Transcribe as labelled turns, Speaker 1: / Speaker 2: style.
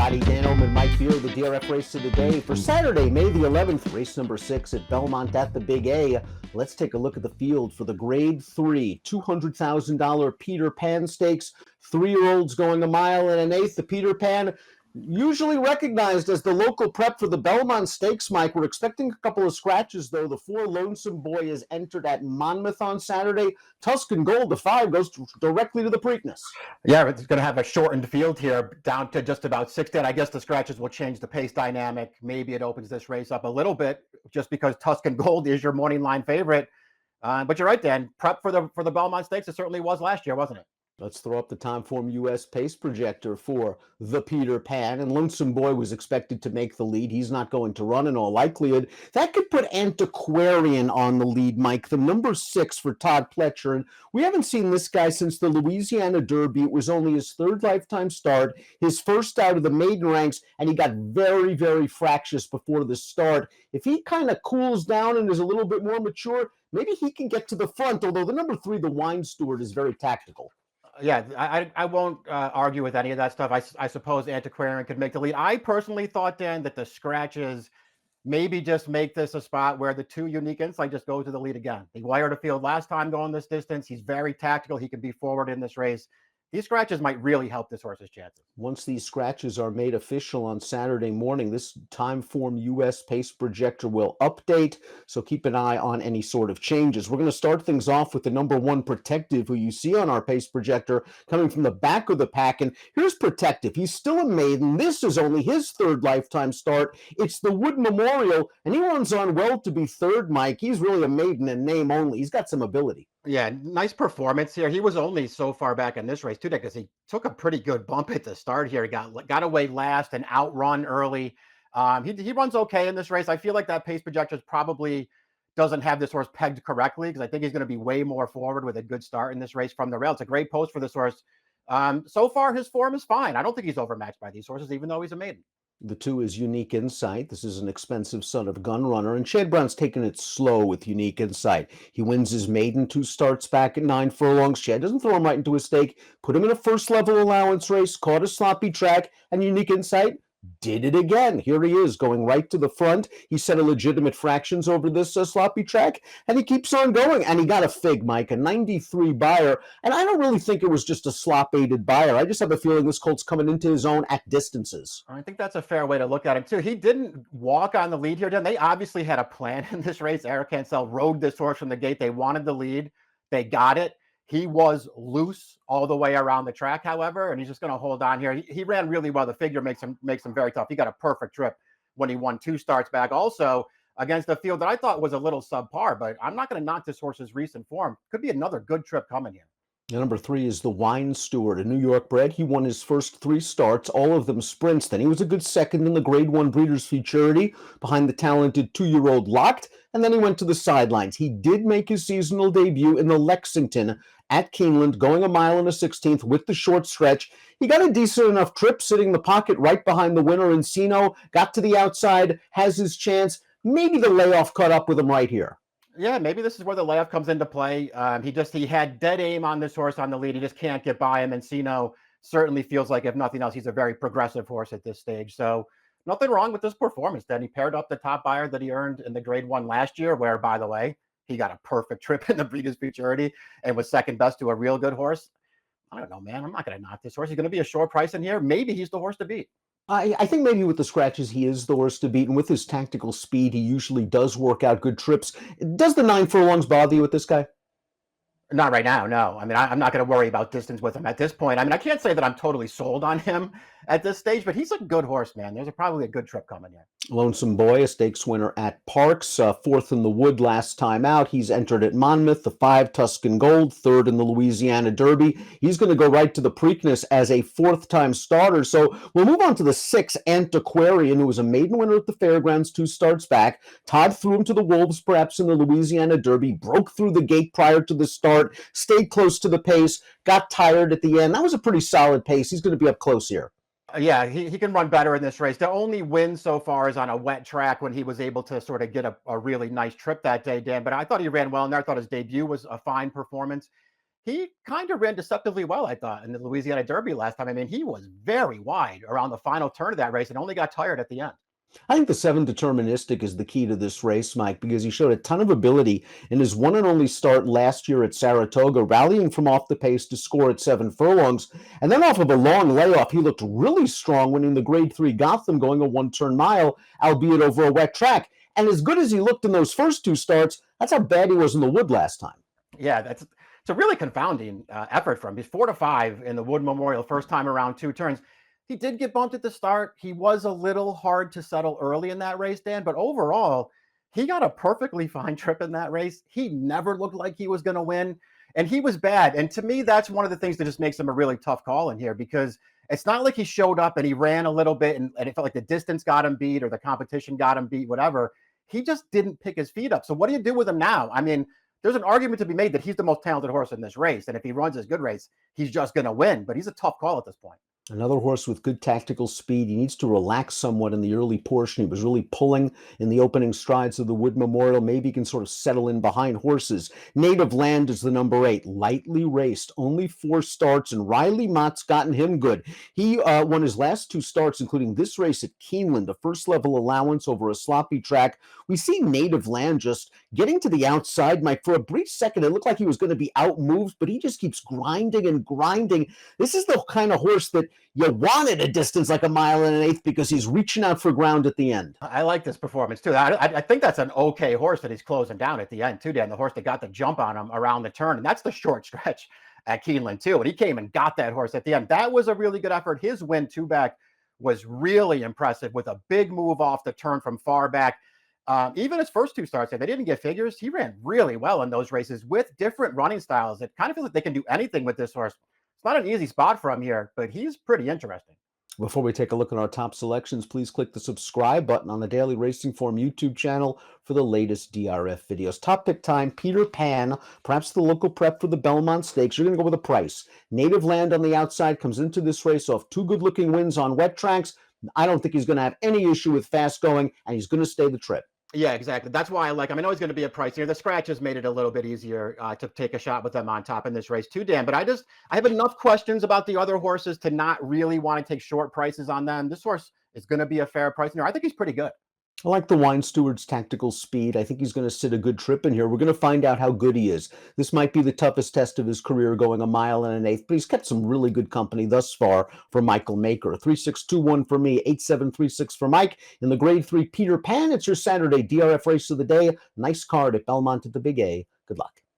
Speaker 1: everybody. Dan Illman, Mike Beer, the DRF race of the day for Saturday, May the 11th, race number 6 at Belmont at the Big A. Let's take a look at the field for the Grade 3 $200,000 Peter Pan Stakes. 3-year-olds going 1 1/8. The Peter Pan, usually recognized as the local prep for the Belmont Stakes, Mike. We're expecting a couple of scratches, though. The 4 Lonesome Boy is entered at Monmouth on Saturday. Tuscan Gold, the 5, goes directly to the Preakness.
Speaker 2: Yeah, it's going to have a shortened field here down to just about 60. And I guess the scratches will change the pace dynamic. Maybe it opens this race up a little bit just because Tuscan Gold is your morning line favorite. But you're right, Dan. Prep for the Belmont Stakes, it certainly was last year, wasn't it?
Speaker 1: Let's throw up the Timeform US pace projector for the Peter Pan. And Lonesome Boy was expected to make the lead. He's not going to run in all likelihood. That could put Antiquarian on the lead, Mike, the number 6 for Todd Pletcher. And we haven't seen this guy since the Louisiana Derby. It was only his 3rd lifetime start, his first out of the maiden ranks, and he got very, very fractious before the start. If he kind of cools down and is a little bit more mature, maybe he can get to the front, although the number 3, the Wine Steward, is very tactical.
Speaker 2: Yeah, I won't argue with any of that stuff. I suppose Antiquarian could make the lead. I personally thought, Dan, that the scratches maybe just make this a spot where the 2 Unique Insight just go to the lead again. He wired a field last time going this distance. He's very tactical. He can be forward in this race. These scratches might really help this horse's chances.
Speaker 1: Once these scratches are made official on Saturday morning, this Timeform US pace projector will update, so keep an eye on any sort of changes. We're going to start things off with the number 1 Protective, who you see on our pace projector coming from the back of the pack. And here's Protective. He's still a maiden. This is only his 3rd lifetime start. It's the Wood Memorial, and he runs on well to be 3rd, Mike. He's really a maiden in name only. He's got some ability.
Speaker 2: Yeah, nice performance here. He was only so far back in this race too, because he took a pretty good bump at the start here. He got away last and outrun early. He runs okay in this race. I feel like that pace projector probably doesn't have this horse pegged correctly, because I think he's going to be way more forward with a good start in this race from the rail. It's a great post for this horse. So far, his form is fine. I don't think he's overmatched by these horses, even though he's a maiden.
Speaker 1: The 2 is Unique Insight. This is an expensive son of Gunrunner, and Chad Brown's taking it slow with Unique Insight. He wins his maiden 2 starts back at 9 furlongs. Chad doesn't throw him right into a stake, put him in a first-level allowance race, caught a sloppy track, and Unique Insight did it again. Here he is, going right to the front. He set a legitimate fractions over this sloppy track, and he keeps on going. And he got a fig, Mike, a 93 buyer. And I don't really think it was just a slop-aided buyer. I just have a feeling this colt's coming into his own at distances.
Speaker 2: I think that's a fair way to look at him, too. He didn't walk on the lead here, Dan. They obviously had a plan in this race. Eric Cancel rode this horse from the gate. They wanted the lead. They got it. He was loose all the way around the track, however, and he's just going to hold on here. He ran really well. The figure makes him very tough. He got a perfect trip when he won 2 starts back. Also, against a field that I thought was a little subpar, but I'm not going to knock this horse's recent form. Could be another good trip coming here.
Speaker 1: Number 3 is the Wine Steward, a New York bred. He won his first 3 starts, all of them sprints. Then he was a good second in the Grade 1 Breeders' Futurity behind the talented 2-year-old Locked, and then he went to the sidelines. He did make his seasonal debut in the Lexington at Keeneland, going 1 1/16 with the short stretch. He got a decent enough trip, sitting in the pocket right behind the winner, Encino, got to the outside, has his chance. Maybe the layoff caught up with him right here.
Speaker 2: Yeah, maybe this is where the layoff comes into play. He had dead aim on this horse on the lead. He just can't get by him. Encino certainly feels like, if nothing else, he's a very progressive horse at this stage. So nothing wrong with this performance. Then he paired up the top buyer that he earned in the Grade 1 last year, where, by the way, he got a perfect trip in the Breeders' Futurity and was second best to a real good horse. I don't know, man. I'm not going to knock this horse. He's going to be a short price in here. Maybe he's the horse to beat.
Speaker 1: I think maybe with the scratches, he is the horse to beat, and with his tactical speed, he usually does work out good trips. Does the 9 furlongs bother you with this guy?
Speaker 2: Not right now, no. I mean, I'm not going to worry about distance with him at this point. I mean, I can't say that I'm totally sold on him at this stage, but he's a good horse, man. There's probably a good trip coming here.
Speaker 1: Lonesome Boy, a stakes winner at Parks, 4th in the Wood last time out. He's entered at Monmouth, the 5 Tuscan Gold, 3rd in the Louisiana Derby. He's going to go right to the Preakness as a 4th-time starter. So we'll move on to the 6 Antiquarian, who was a maiden winner at the Fairgrounds 2 starts back. Todd threw him to the Wolves, perhaps in the Louisiana Derby, broke through the gate prior to the start, stayed close to the pace, got tired at the end. That was a pretty solid pace. He's going to be up close here.
Speaker 2: Yeah, he can run better in this race. The only win so far is on a wet track when he was able to sort of get a really nice trip that day, Dan. But I thought he ran well in there. I thought his debut was a fine performance. he kind of ran deceptively well, I thought, in the Louisiana Derby last time. I mean, he was very wide around the final turn of that race and only got tired at the end.
Speaker 1: I think the 7 Deterministic is the key to this race, Mike, because he showed a ton of ability in his one and only start last year at Saratoga, rallying from off the pace to score at 7 furlongs. And then off of a long layoff, he looked really strong, winning the Grade 3 Gotham, going a one-turn mile, albeit over a wet track. And as good as he looked in those first 2 starts, that's how bad he was in the Wood last time.
Speaker 2: Yeah, it's a really confounding effort from him. He's 4-5 in the Wood Memorial, first time around 2 turns. He did get bumped at the start. He was a little hard to settle early in that race, Dan, but overall, he got a perfectly fine trip in that race. He never looked like he was going to win, and he was bad. And to me, that's one of the things that just makes him a really tough call in here, because it's not like he showed up and he ran a little bit and it felt like the distance got him beat or the competition got him beat, whatever. He just didn't pick his feet up. So what do you do with him now? I mean, there's an argument to be made that he's the most talented horse in this race, and if he runs his good race, he's just going to win. But he's a tough call at this point.
Speaker 1: Another horse with good tactical speed. He needs to relax somewhat in the early portion. He was really pulling in the opening strides of the Wood Memorial. Maybe he can sort of settle in behind horses. Native Land is the number 8, lightly raced, only 4 starts, and Riley Mott's gotten him good. He won his last 2 starts, including this race at Keeneland, a first-level allowance over a sloppy track. We see Native Land just getting to the outside, Mike. For a brief second, it looked like he was going to be outmoved, but he just keeps grinding and grinding. This is the kind of horse that you wanted a distance like a mile and an eighth because he's reaching out for ground at the end.
Speaker 2: I like this performance too. I think that's an okay horse that he's closing down at the end too, Dan. The horse that got the jump on him around the turn, and that's the short stretch at Keeneland too. And he came and got that horse at the end. That was a really good effort. His win 2 back was really impressive with a big move off the turn from far back. Even his first 2 starts, if they didn't get figures, he ran really well in those races with different running styles. It kind of feels like they can do anything with this horse. It's not an easy spot for him here, but he's pretty interesting.
Speaker 1: Before we take a look at our top selections, please click the subscribe button on the Daily Racing Form YouTube channel for the latest DRF videos. Top pick time, Peter Pan, perhaps the local prep for the Belmont Stakes. You're going to go with a price. Native Land on the outside comes into this race off 2 good-looking wins on wet tracks. I don't think he's going to have any issue with fast going, and he's going to stay the trip.
Speaker 2: Yeah, exactly. That's why I like him. I know he's going to be a price here. The scratches made it a little bit easier to take a shot with them on top in this race too, Dan. But I have enough questions about the other horses to not really want to take short prices on them. This horse is going to be a fair price here. I think he's pretty good.
Speaker 1: I like the Wine Steward's tactical speed. I think he's going to sit a good trip in here. We're going to find out how good he is. This might be the toughest test of his career, going a mile and an eighth, but he's kept some really good company thus far for Michael Maker. 3621 for me, 8736 for Mike. In the Grade 3 Peter Pan, it's your Saturday DRF race of the day. Nice card at Belmont at the Big A. Good luck.